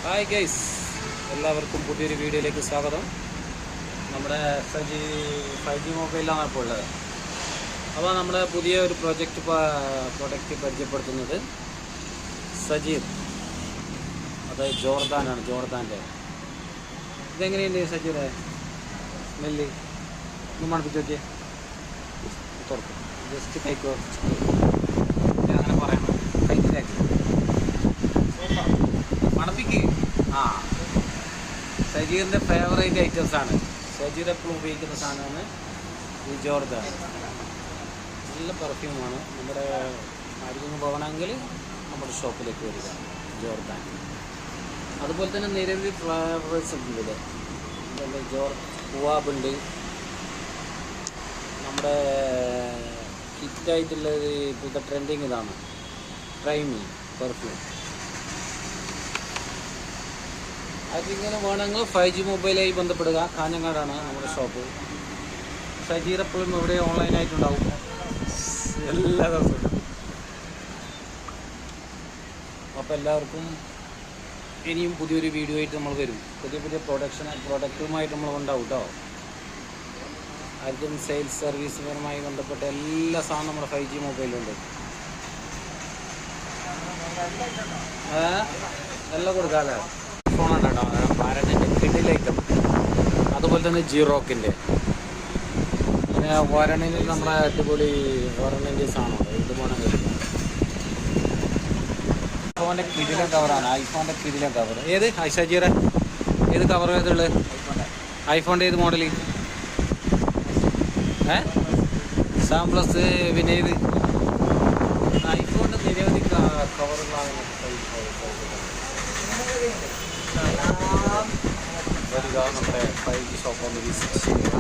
Hi guys, എല്ലാവർക്കും പുതിയൊരു വീഡിയോയിലേക്ക് സ്വാഗതം. നമ്മുടെ സജി 5G മൊബൈലാണ് ഇപ്പോൾ ഉള്ളത്. അപ്പോൾ നമ്മുടെ പുതിയ ഒരു പ്രൊഡക്റ്റ് പരിചയപ്പെടുത്തുന്നത് സജീർ, അതായത് ജോർദാൻ്റെ. ഇതെങ്ങനെയുണ്ട് സജീറെ? സ്മെല്ല് ഒന്ന് മണപ്പിച്ച് നോക്കിയേ. തുറക്കും, ജസ്റ്റ് കഴിക്കോ, അങ്ങനെ പറയണം. കഴിക്കില്ലാക്കി മണപ്പിക്ക്. സജീറിൻ്റെ ഫേവറേറ്റ് ഐറ്റംസാണ്. സജീർ എപ്പോഴും ഉപയോഗിക്കുന്ന സാധനമാണ് ഈ ജോർദാൻ. നല്ല പെർഫ്യൂമാണ്. നമ്മുടെ ആർക്കൊന്ന് പോകണമെങ്കിൽ നമ്മുടെ ഷോപ്പിലേക്ക് വരിക. ജോർദാൻ അതുപോലെ തന്നെ നിരവധി ഫ്ലേവേഴ്സ് ഉണ്ട് ഇവിടെ. പൂവാബുണ്ട്. നമ്മുടെ ഹിറ്റായിട്ടുള്ളത് ഇപ്പോഴത്തെ ട്രെൻഡിങ് ഇതാണ്, ട്രൈമി പെർഫ്യൂം. അതിങ്ങനെ വേണമെങ്കിൽ 5G മൊബൈലായി ബന്ധപ്പെടുക. കാഞ്ഞങ്ങാടാണ് നമ്മുടെ ഷോപ്പ്. സജീർ എപ്പോഴും ഇവിടെ ഓൺലൈനായിട്ടുണ്ടാവും എല്ലാ ദിവസവും. അപ്പോൾ എല്ലാവർക്കും ഇനിയും പുതിയൊരു വീഡിയോ ആയിട്ട് നമ്മൾ വരും. പുതിയ പ്രൊഡക്റ്റുമായിട്ട് നമ്മൾ ഉണ്ടാവും കേട്ടോ. ആർക്കും സെയിൽസ് സർവീസുപരമായി ബന്ധപ്പെട്ട എല്ലാ സാധനവും നമ്മുടെ 5G മൊബൈലുണ്ട്. എല്ലാം കൊടുക്കാമല്ലേ? ഫോണുണ്ട് കേട്ടോ, വാരണ്ടിൻ്റെ കിഡിലൈറ്റം. അതുപോലെ തന്നെ ജീറോക്കിൻ്റെ. പിന്നെ വാരണ്ടിയിൽ നമ്മുടെ അടിപൊളി വാരണ്ടിൻ്റെ സാധനമാണ്. ഇത് വേണമെങ്കിൽ ഐഫോണിൻ്റെ കിഡിലെ കവറാണ്. ഐഫോണിൻ്റെ കിഡിലെ കവർ. ഏത് സജീറെ? ഏത് കവർ ഏതുള്ളത്? ഐഫോണിൻ്റെ ഏത് മോഡൽ? 7+ പിന്നെ ഇത് ഐഫോണിൻ്റെ നിരവധി കവറുകളാണ് വരിക. നമ്മുടെ 5G ഷോപ്പ് ഒന്ന് വിസിറ്റ് ചെയ്യുക.